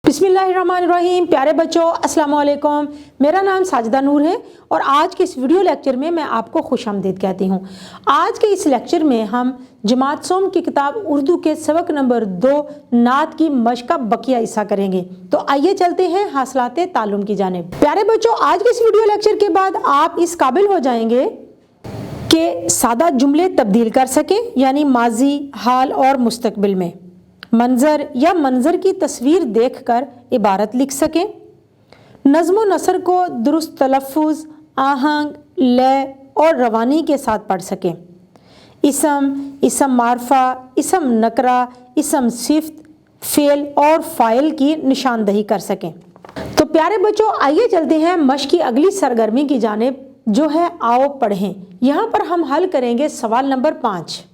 बिस्मिल्लाहिर्रहमानिर्रहीम। प्यारे बच्चों, अस्सलाम वालेकुम। मेरा नाम साजिदा नूर है और आज के इस वीडियो लेक्चर में मैं आपको खुशामदीद कहती हूँ। आज के इस लेक्चर में हम जमात सोम की किताब उर्दू के सबक नंबर 2 नात की मश्क का बकिया हिस्सा करेंगे। तो आइए चलते हैं हासिलाते ताल्लुम की जानिब। प्यारे बच्चों, आज के इस वीडियो लेक्चर के बाद आप इस काबिल हो जाएंगे कि सादा जुमले तब्दील कर सकें, यानी माजी, हाल और मुस्तकबिल में मंजर या मंजर की तस्वीर देखकर इबारत लिख सकें, नज़्म व नसर को दुरुस्त तलफ़ुज़, आहंग, लय और रवानी के साथ पढ़ सकें, इसम मारफा, इसम नकरा, इसम सिफ्त, फ़ेल और फ़ाइल की निशानदही कर सकें। तो प्यारे बच्चों, आइए चलते हैं मश्क की अगली सरगर्मी की जानिब, जो है आओ पढ़ें। यहाँ पर हम हल करेंगे सवाल नंबर 5।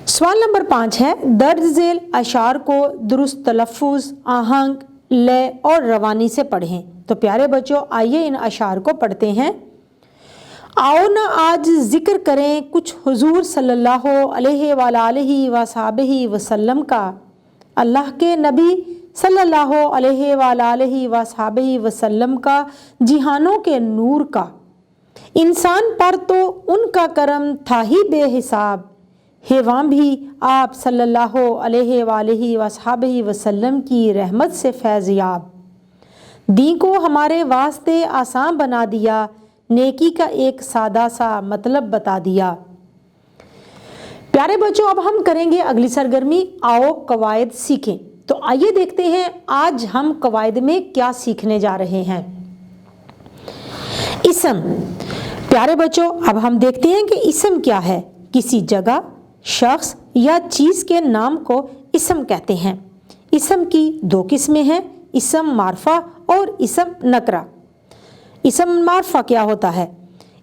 सवाल नंबर 5 है, दर्ज झेल अशार को दुरुस्त तलफ़ुज़, आहंग, लय और रवानी से पढ़ें। तो प्यारे बच्चों, आइए इन अशार को पढ़ते हैं। आओ ना आज जिक्र करें कुछ हुजूर सल्लल्लाहु अलैहि वसल्लम का, अल्लाह के नबी सल्लल्लाहु अलैहि वसल्लम का, जिहानों के नूर का। इंसान पर तो उनका करम था ही बेहिसाब, हेवां भी आप सल्लल्लाहु अलैहि वसल्लम की रहमत से फैज़याब। दी को हमारे वास्ते आसान बना दिया, नेकी का एक सादा सा मतलब बता दिया। प्यारे बच्चों, अब हम करेंगे अगली सरगर्मी, आओ कवायद सीखें। तो आइए देखते हैं आज हम कवायद में क्या सीखने जा रहे हैं। इसम। प्यारे बच्चों, अब हम देखते हैं कि इसम क्या है। किसी जगह, शख्स या चीज़ के नाम को इसम कहते हैं। इसम की 2 किस्में हैं, इसम मारफा और इसम नकरा। इसम मारफा क्या होता है?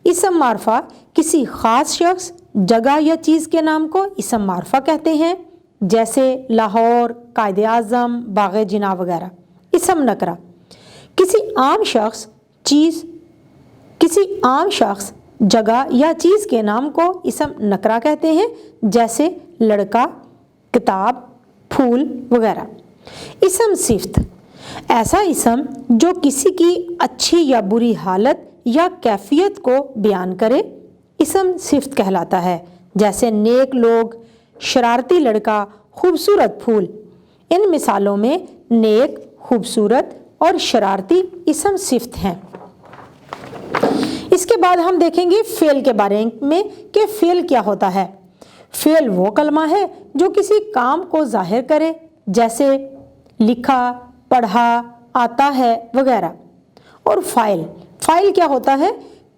इसम मारफा किसी ख़ास शख्स, जगह या चीज़ के नाम को इसम मारफा कहते हैं, जैसे लाहौर, कायदे आज़म, बाग़े जिना वगैरह। इसम नकरा किसी आम शख्स, चीज़, किसी आम शख्स, जगह या चीज़ के नाम को इसम नकरा कहते हैं, जैसे लड़का, किताब, फूल वगैरह। इसम सिफ्त ऐसा इसम जो किसी की अच्छी या बुरी हालत या कैफियत को बयान करे, इसम सिफ्त कहलाता है, जैसे नेक लोग, शरारती लड़का, खूबसूरत फूल। इन मिसालों में नेक, खूबसूरत और शरारती इसम सिफ्त हैं। इसके बाद हम देखेंगे फ़ेल के बारे में कि फ़ेल क्या होता है। फ़ेल वो कलमा है जो किसी काम को ज़ाहिर करे, जैसे लिखा, पढ़ा, आता है वगैरह। और फ़ाइल क्या होता है?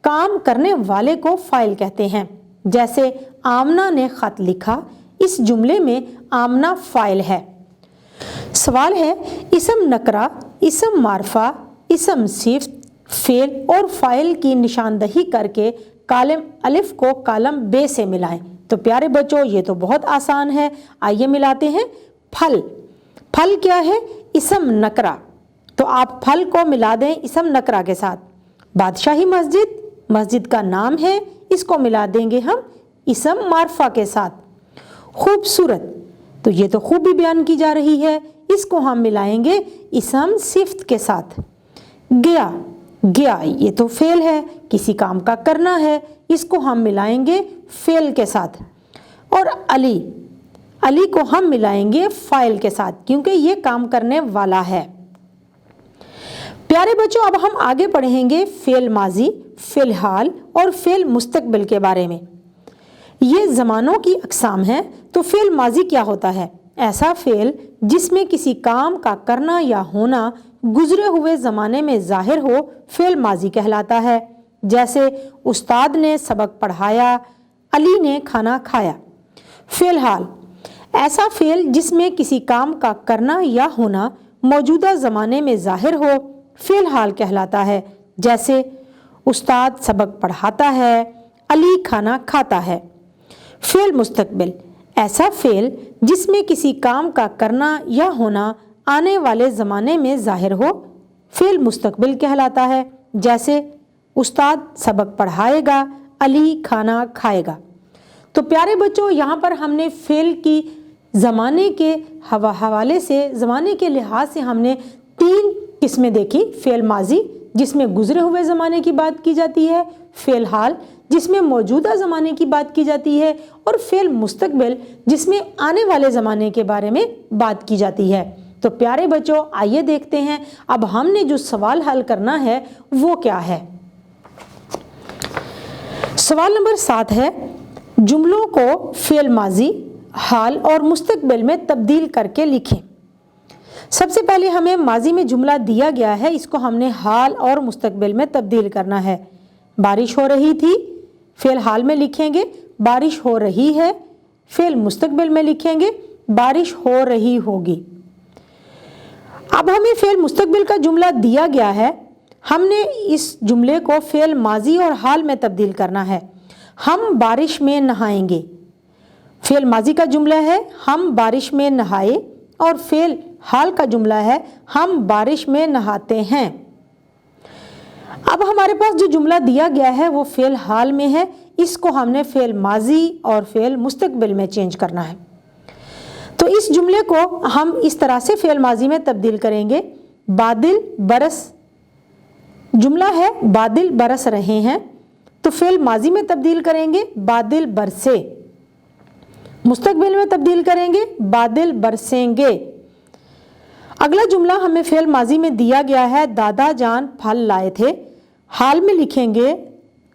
काम करने वाले को फ़ाइल कहते हैं, जैसे आमना ने ख़त लिखा, इस जुमले में आमना फ़ाइल है। सवाल है, इसम नकरा, इसम मारफा, इसम सिफ्त, फ़ेल और फ़ाइल की निशानदही करके कालम अलिफ को कालम बे से मिलाएं। तो प्यारे बच्चों, ये तो बहुत आसान है। आइए मिलाते हैं। फल क्या है? इसम नकरा। तो आप फल को मिला दें इसम नकरा के साथ। बादशाही मस्जिद का नाम है, इसको मिला देंगे हम इसम मारफा के साथ। खूबसूरत, तो ये तो खूबी बयान की जा रही है, इसको हम मिलाएंगे इसम सिफ्त के साथ। गया, ये तो फ़ेल है, किसी काम का करना है, इसको हम मिलाएंगे फ़ेल के साथ। और अली को हम मिलाएंगे फ़ाइल के साथ, क्योंकि ये काम करने वाला है। प्यारे बच्चों, अब हम आगे पढ़ेंगे फ़ेल माजी, फ़ेल हाल और फ़ेल मुस्तकबिल के बारे में। ये ज़मानों की अक़साम है। तो फ़ेल माजी क्या होता है? ऐसा फ़ेल जिसमें किसी काम का करना या होना गुजरे हुए ज़माने में ज़ाहिर हो, फ़ेल माजी कहलाता है, जैसे उस्ताद ने सबक पढ़ाया, अली ने खाना खाया। फ़ेल हाल ऐसा फ़ेल जिसमें किसी काम का करना या होना मौजूदा ज़माने में ज़ाहिर हो, फ़ेल हाल कहलाता है, जैसे उस्ताद सबक पढ़ाता है, अली खाना खाता है। फ़ेल मुस्तकबिल ऐसा फ़ेल जिसमें किसी काम का करना या होना आने वाले ज़माने में ज़ाहिर हो, फ़ेल मुस्तकबिल कहलाता है, जैसे उस्ताद सबक पढ़ाएगा, अली खाना खाएगा। तो प्यारे बच्चों, यहाँ पर हमने फ़ेल की ज़माने के हवाले से, ज़माने के लिहाज से हमने 3 किस्में देखी। फ़ेल माजी जिसमें गुज़रे हुए ज़माने की बात की जाती है, फ़ेल हाल जिसमें मौजूदा ज़माने की बात की जाती है, और फ़ेल मुस्तकबिल जिसमें आने वाले ज़माने के बारे में बात की जाती है। तो प्यारे बच्चों, आइए देखते हैं अब हमने जो सवाल हल करना है वो क्या है। सवाल नंबर 7 है, जुमलों को फ़ेल माजी, हाल और मुस्तकबिल में तब्दील करके लिखें। सबसे पहले हमें माजी में जुमला दिया गया है, इसको हमने हाल और मुस्तकबिल में तब्दील करना है। बारिश हो रही थी, फ़ेल हाल में लिखेंगे बारिश हो रही है। फ़ेल मुस्तकबिल में लिखेंगे बारिश हो रही होगी। अब हमें फ़ेल मुस्तकबिल का जुमला दिया गया है, हमने इस जुमले को फ़ेल माजी और हाल में तब्दील करना है। हम बारिश में नहाएंगे। फ़ेल माजी का जुमला है हम बारिश में नहाए, और फ़ेल हाल का जुमला है हम बारिश में नहाते हैं। अब हमारे पास जो जुमला दिया गया है वो फ़ेल हाल में है, इसको हमने फ़ेल माजी और फ़ेल मुस्तकबिल में चेंज करना है। तो इस जुमले को हम इस तरह से फ़ेल माजी में तब्दील करेंगे। बादल बरस, जुमला है बादल बरस रहे हैं, तो फ़ेल माजी में तब्दील करेंगे बादल बरसे। मुस्तकबिल में तब्दील करेंगे बादल बरसेंगे। अगला जुमला हमें फ़ेल माजी में दिया गया है, दादा जान फल लाए थे। हाल में लिखेंगे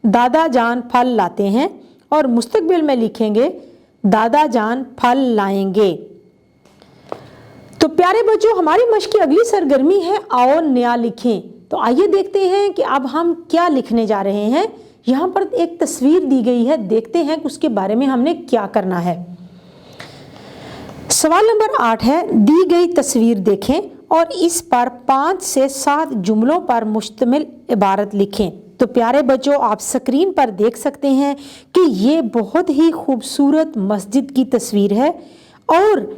दादा जान फल लाते हैं, और मुस्तकबिल में लिखेंगे दादा जान फल लाएंगे। तो प्यारे बच्चों, हमारी मश्क की अगली सरगर्मी है आओ नया लिखें। तो आइए देखते हैं कि अब हम क्या लिखने जा रहे हैं। यहाँ पर एक तस्वीर दी गई है, देखते हैं कि उसके बारे में हमने क्या करना है। सवाल नंबर 8 है, दी गई तस्वीर देखें और इस पर 5 से 7 जुमलों पर मुश्तमिल इबारत लिखें। तो प्यारे बच्चों, आप स्क्रीन पर देख सकते हैं कि ये बहुत ही खूबसूरत मस्जिद की तस्वीर है, और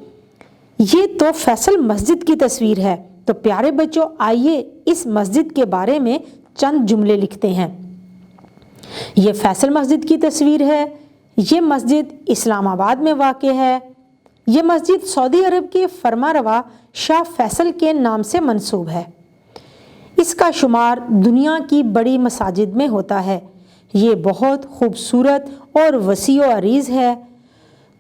ये तो फैसल मस्जिद की तस्वीर है। तो प्यारे बच्चों, आइए इस मस्जिद के बारे में चंद जुमले लिखते हैं। ये फैसल मस्जिद की तस्वीर है। ये मस्जिद इस्लामाबाद में वाक़ है। ये मस्जिद सऊदी अरब के फरमारवा शाह फैसल के नाम से मंसूब है। इसका शुमार दुनिया की बड़ी मसाजिद में होता है। ये बहुत खूबसूरत और वसी व अरीज़ है।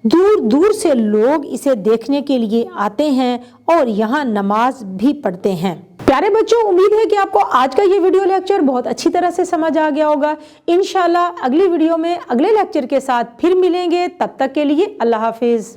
दूर दूर से लोग इसे देखने के लिए आते हैं और यहाँ नमाज भी पढ़ते हैं। प्यारे बच्चों, उम्मीद है कि आपको आज का ये वीडियो लेक्चर बहुत अच्छी तरह से समझ आ गया होगा। इंशाल्लाह अगली वीडियो में अगले लेक्चर के साथ फिर मिलेंगे। तब तक के लिए अल्लाह हाफिज़।